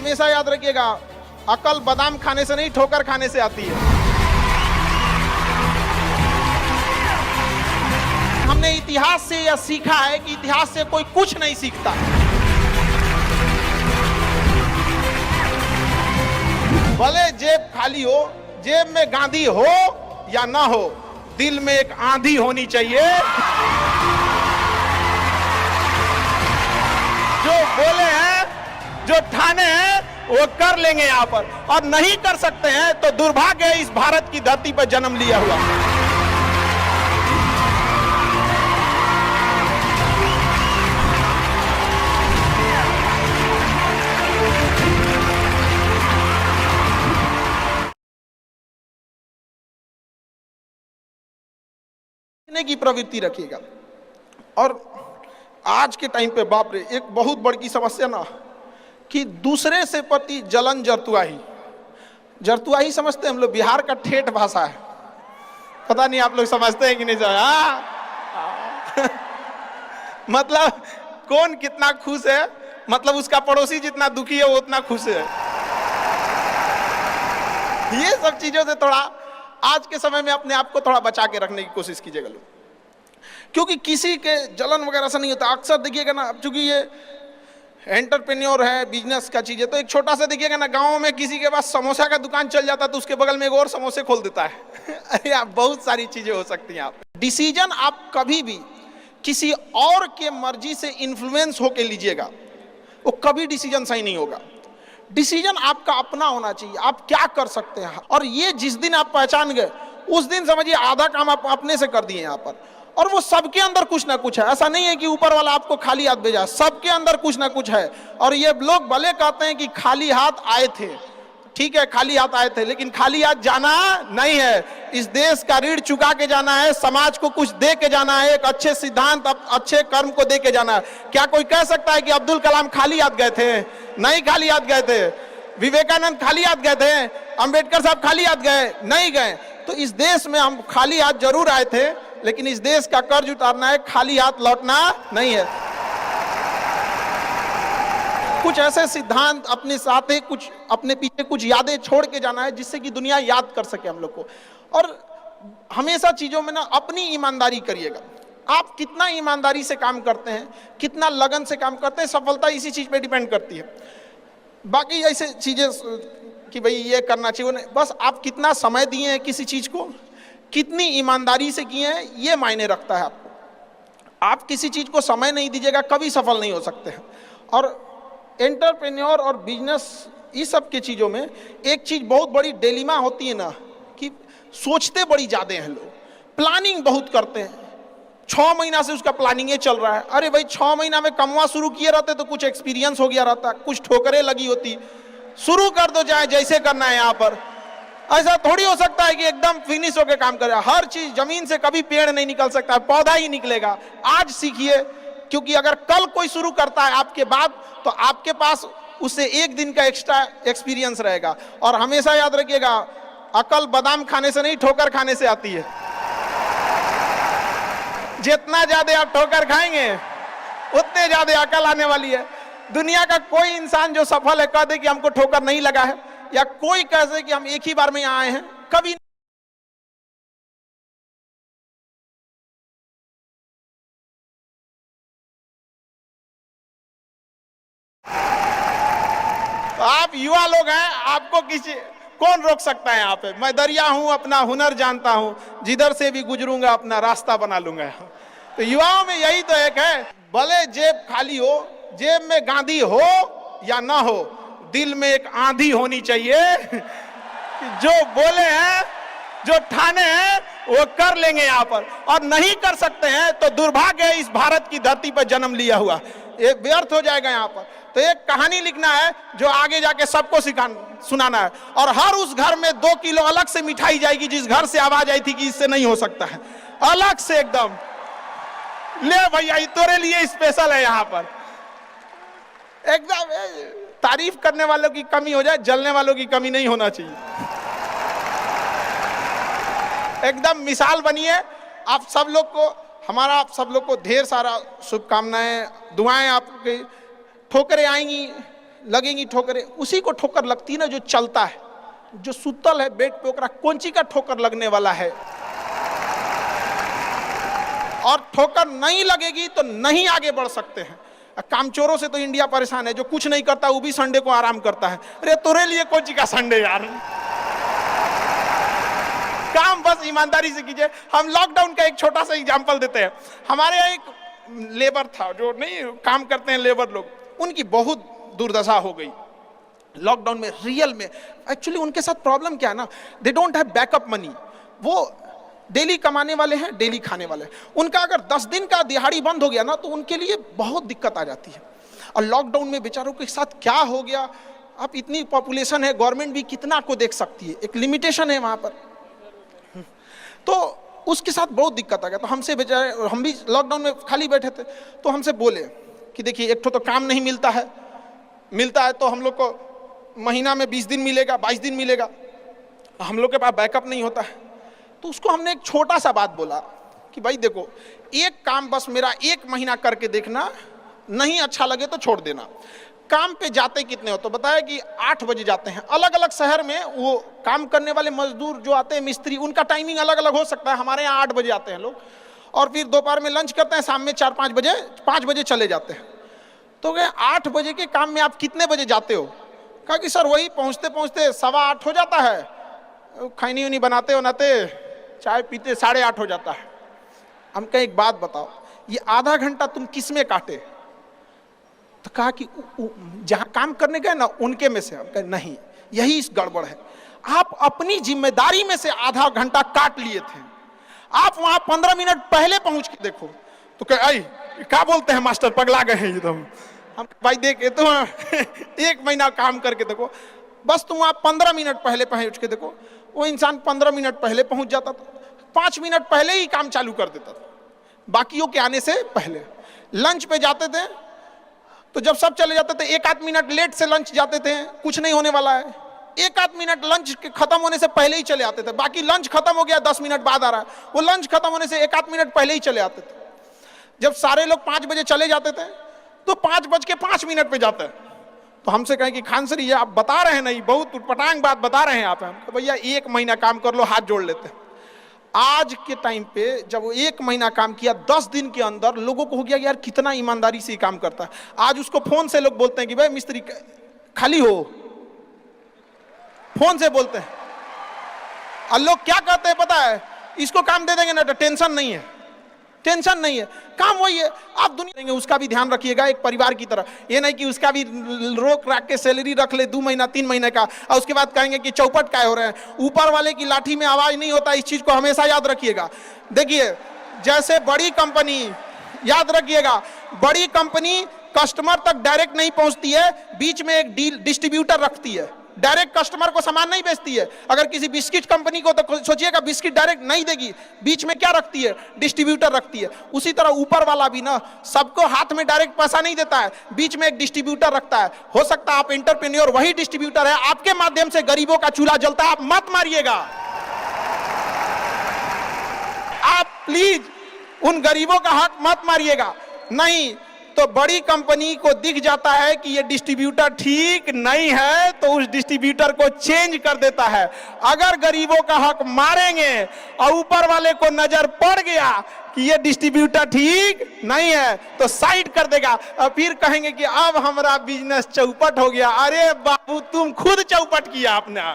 हमेशा याद रखिएगा, अकल बादाम खाने से नहीं ठोकर खाने से आती है। हमने इतिहास से यह सीखा है कि इतिहास से कोई कुछ नहीं सीखता। भले जेब खाली हो, जेब में गांधी हो या ना हो, दिल में एक आंधी होनी चाहिए। जो बोले हैं, जो ठाने हैं, वो कर लेंगे यहां पर, और नहीं कर सकते हैं तो दुर्भाग्य है इस भारत की धरती पर जन्म लिया हुआ। की प्रवृत्ति रखिएगा। और आज के टाइम पे बाप रे, एक बहुत बड़ी समस्या ना कि दूसरे से प्रति जलन जरतुआही। जरतुआही समझते हैं हम लोग, बिहार का ठेठ भाषा है। पता नहीं आप लोग समझते हैं कि नहीं मतलब कौन कितना खुश है, मतलब उसका पड़ोसी जितना दुखी है वो उतना खुश है। ये सब चीजों से थोड़ा आज के समय में अपने आप को थोड़ा बचा के रखने की कोशिश कीजिएगा लोग, क्योंकि किसी के जलन वगैरह से नहीं होता। अक्सर देखिएगा ना, चूंकि ये एंटरप्रेन्योर है, बिजनेस का चीज है, तो एक छोटा सा देखिएगा ना, गांव में किसी के पास समोसा का दुकान चल जाता है तो उसके बगल में एक और समोसे खोल देता है। अरे आप बहुत सारी चीजें हो सकती हैं। आप डिसीजन आप कभी भी किसी और के मर्जी से इन्फ्लुएंस होके लीजिएगा, वो कभी डिसीजन सही नहीं होगा। डिसीजन आपका अपना होना चाहिए, आप क्या कर सकते हैं। और ये जिस दिन आप पहचान गए, उस दिन समझिए आधा काम आप अपने से कर दिए यहाँ पर। और वो सबके अंदर कुछ ना कुछ है, ऐसा नहीं है कि ऊपर वाला आपको खाली हाथ भेजा, सबके अंदर कुछ ना कुछ है। और ये लोग भले कहते हैं कि खाली हाथ आए थे, ठीक है खाली हाथ आए थे, लेकिन खाली हाथ जाना नहीं है। इस देश का ऋण चुका के जाना है, समाज को कुछ दे के जाना है, एक अच्छे सिद्धांत, अच्छे कर्म को दे के जाना है। क्या कोई कह सकता है कि अब्दुल कलाम खाली हाथ गए थे? नहीं खाली हाथ गए थे। विवेकानंद खाली हाथ गए थे? अंबेडकर साहब खाली हाथ गए? नहीं गए। तो इस देश में हम खाली हाथ जरूर आए थे, लेकिन इस देश का कर्ज उतारना है, खाली हाथ लौटना नहीं है। कुछ ऐसे सिद्धांत अपने साथ है, कुछ अपने पीछे कुछ यादें छोड़ के जाना है, जिससे कि दुनिया याद कर सके हम लोग को। और हमेशा चीजों में ना अपनी ईमानदारी करिएगा। आप कितना ईमानदारी से काम करते हैं, कितना लगन से काम करते हैं, सफलता इसी चीज पे डिपेंड करती है। बाकी ऐसे चीजें कि भाई ये करना चाहिए, नहीं, बस आप कितना समय दिए हैं किसी चीज को, कितनी ईमानदारी से किए हैं, ये मायने रखता है आपको। आप किसी चीज को समय नहीं दीजिएगा, कभी सफल नहीं हो सकते हैं। और एंटरप्रेन्योर और बिजनेस, इस सब के चीज़ों में एक चीज़ बहुत बड़ी डिलेमा होती है ना, कि सोचते बड़ी ज़्यादा हैं लोग, प्लानिंग बहुत करते हैं। 6 महीना से उसका प्लानिंग ये चल रहा है। अरे भाई 6 महीना में कमवा शुरू किए रहते तो कुछ एक्सपीरियंस हो गया रहता, कुछ ठोकरें लगी होती। शुरू कर दो, चाहे जैसे करना है। यहाँ पर ऐसा थोड़ी हो सकता है कि एकदम फिनिश होकर काम करे। हर चीज़, जमीन से कभी पेड़ नहीं निकल सकता, पौधा ही निकलेगा। आज सीखिए, क्योंकि अगर कल कोई शुरू करता है आपके बाद, तो आपके पास उससे एक दिन का एक्स्ट्रा एक्सपीरियंस रहेगा। और हमेशा याद रखिएगा, अकल बादाम खाने से नहीं ठोकर खाने से आती है। जितना ज्यादा आप ठोकर खाएंगे, उतने ज्यादा अकल आने वाली है। दुनिया का कोई इंसान जो सफल है कह दे कि हमको ठोकर नहीं लगा है, या कोई कह दे कि हम एक ही बार में यहाँ आए हैं, कभी आप युवा लोग हैं, आपको कौन रोक सकता है यहाँ पे? मैं दरिया हूँ, अपना हुनर जानता हूँ, जिधर से भी गुजरूंगा अपना रास्ता बना लूंगा। तो युवाओं में यही तो एक है, भले जेब खाली हो, जेब में गांधी हो या ना हो, दिल में एक आंधी होनी चाहिए। जो बोले हैं, जो ठाने हैं, वो कर लेंगे यहाँ पर। और नहीं कर सकते हैं तो दुर्भाग्य है इस भारत की धरती पर जन्म लिया हुआ, ये व्यर्थ हो जाएगा यहाँ पर। तो एक कहानी लिखना है जो आगे जाके सबको सुनाना है। और हर उस घर में 2 किलो अलग से मिठाई जाएगी जिस घर से आवाज आई थी कि इससे नहीं हो सकता है, अलग से एकदम, ले भैया ये तेरे लिए स्पेशल है। यहाँ पर एकदम तारीफ करने वालों की कमी हो जाए, जलने वालों की कमी नहीं होना चाहिए। एकदम मिसाल बनिए। आप सब लोग को, हमारा आप सब लोग को ढेर सारा शुभकामनाएं, दुआएं। आपके ठोकरें आएंगी, लगेंगी ठोकरें, उसी को ठोकर लगती है ना जो चलता है, जो सुतल है बेड पे ओकरा कौंची का ठोकर लगने वाला है। और ठोकर नहीं लगेगी तो नहीं आगे बढ़ सकते हैं। कामचोरों से तो इंडिया परेशान है, जो कुछ नहीं करता वो भी संडे को आराम करता है। अरे तोरे लिए कौंची का संडे यार, काम बस ईमानदारी से कीजिए। हम लॉकडाउन का एक छोटा सा एग्जांपल देते हैं। हमारे यहाँ एक लेबर था, जो नहीं काम करते हैं लेबर लोग, उनकी बहुत दुर्दशा हो गई लॉकडाउन में। रियल में एक्चुअली उनके साथ प्रॉब्लम क्या है ना, they don't have backup money. वो डेली कमाने वाले हैं, डेली खाने वाले हैं। उनका अगर 10 दिन का दिहाड़ी बंद हो गया ना तो उनके लिए बहुत दिक्कत आ जाती है। और लॉकडाउन में बेचारों के साथ क्या हो गया, अब इतनी पॉपुलेशन है, गवर्नमेंट भी कितना को देख सकती है, एक लिमिटेशन है वहां पर। तो उसके साथ बहुत दिक्कत आ गया। तो हमसे बेचारे, हम भी लॉकडाउन में खाली बैठे थे, तो हमसे बोले कि देखिए एक तो काम नहीं मिलता है, मिलता है तो हम लोग को महीना में 20 दिन मिलेगा, 22 दिन मिलेगा, हम लोग के पास बैकअप नहीं होता है। तो उसको हमने एक छोटा सा बात बोला कि भाई देखो, एक काम बस मेरा 1 महीना करके देखना, नहीं अच्छा लगे तो छोड़ देना। काम पे जाते कितने हो, तो बताया कि 8 बजे जाते हैं। अलग अलग शहर में वो काम करने वाले मजदूर जो आते हैं, मिस्त्री, उनका टाइमिंग अलग अलग हो सकता है। हमारे यहाँ 8 बजे आते हैं लोग, और फिर दोपहर में लंच करते हैं, शाम में 4-5 बजे चले जाते हैं। तो कहे 8 बजे के काम में आप कितने बजे जाते हो? कहा कि सर वही पहुँचते पहुँचते 7:15 हो जाता है, खैनी उनी बनाते बनाते चाय पीते 8:30 हो जाता है। हम कहे एक बात बताओ, ये आधा घंटा तुम किस में काटे? तो कहा कि जहां काम करने गए ना उनके में से। हम कहे नहीं, यही इस गड़बड़ है। आप अपनी जिम्मेदारी में से आधा घंटा काट लिए थे, आप वहां 15 मिनट पहले पहुंच के देखो। तो कहे आई क्या बोलते हैं मास्टर, पगला गए हैं एकदम। हम भाई देखे तो 1 महीना काम करके देखो, बस तुम वहां 15 मिनट पहले पहुंच के देखो। वो इंसान 15 मिनट पहले पहुंच जाता था, 5 मिनट पहले ही काम चालू कर देता था, बाकियों के आने से पहले। लंच पे जाते थे तो जब सब चले जाते थे 1-8 मिनट लेट से लंच जाते थे, कुछ नहीं होने वाला है। 1-8 मिनट लंच के खत्म होने से पहले ही चले आते थे। बाकी लंच खत्म हो गया 10 मिनट बाद आ रहा है, वो लंच खत्म होने से 1-8 मिनट पहले ही चले आते थे। जब सारे लोग 5 बजे चले जाते थे तो 5:05 पे जाते हैं। तो हमसे कहें कि खान सर ये आप बता रहे हैं, नहीं बहुत उटपटांग बात बता रहे हैं आप। हम भैया 1 महीना काम कर लो, हाथ जोड़ लेते हैं। आज के टाइम पे जब वो 1 महीना काम किया, 10 दिन के अंदर लोगों को हो गया यार कितना ईमानदारी से काम करता है। आज उसको फोन से लोग बोलते हैं कि भाई मिस्त्री खाली हो, फोन से बोलते हैं। और लोग क्या कहते हैं पता है, इसको काम दे देंगे ना तो टेंशन नहीं है, टेंशन नहीं है, काम वही है। आप दुनिया देंगे, उसका भी ध्यान रखिएगा एक परिवार की तरह। ये नहीं कि उसका भी रोक रख के सैलरी रख ले 2 महीना 3 महीने का, और उसके बाद कहेंगे कि चौपट काय हो रहे हैं। ऊपर वाले की लाठी में आवाज नहीं होता, इस चीज को हमेशा याद रखिएगा। देखिए जैसे बड़ी कंपनी, याद रखिएगा, बड़ी कंपनी कस्टमर तक डायरेक्ट नहीं पहुंचती है, बीच में एक डिस्ट्रीब्यूटर रखती है, डायरेक्ट कस्टमर को सामान नहीं बेचती है। अगर किसी बिस्किट कंपनी को तो सोचिएगा बिस्किट डायरेक्ट नहीं देगी, बीच में क्या रखती है, डिस्ट्रीब्यूटर रखती है। उसी तरह ऊपर वाला भी ना सबको हाथ में डायरेक्ट पैसा नहीं देता है, बीच में एक डिस्ट्रीब्यूटर रखता है। हो सकता है आप एंटरप्रेन्योर वही डिस्ट्रीब्यूटर है, आपके माध्यम से गरीबों का चूल्हा जलता है। आप मत मारिएगा, आप प्लीज उन गरीबों का हक मत मारिएगा। नहीं तो बड़ी कंपनी को दिख जाता है कि ये डिस्ट्रीब्यूटर ठीक नहीं है तो उस डिस्ट्रीब्यूटर को चेंज कर देता है। अगर गरीबों का हक मारेंगे और ऊपर वाले को नजर पड़ गया कि ये डिस्ट्रीब्यूटर ठीक नहीं है तो साइड कर देगा, और फिर कहेंगे कि अब हमारा बिजनेस चौपट हो गया। अरे बाबू तुम खुद चौपट किया अपना।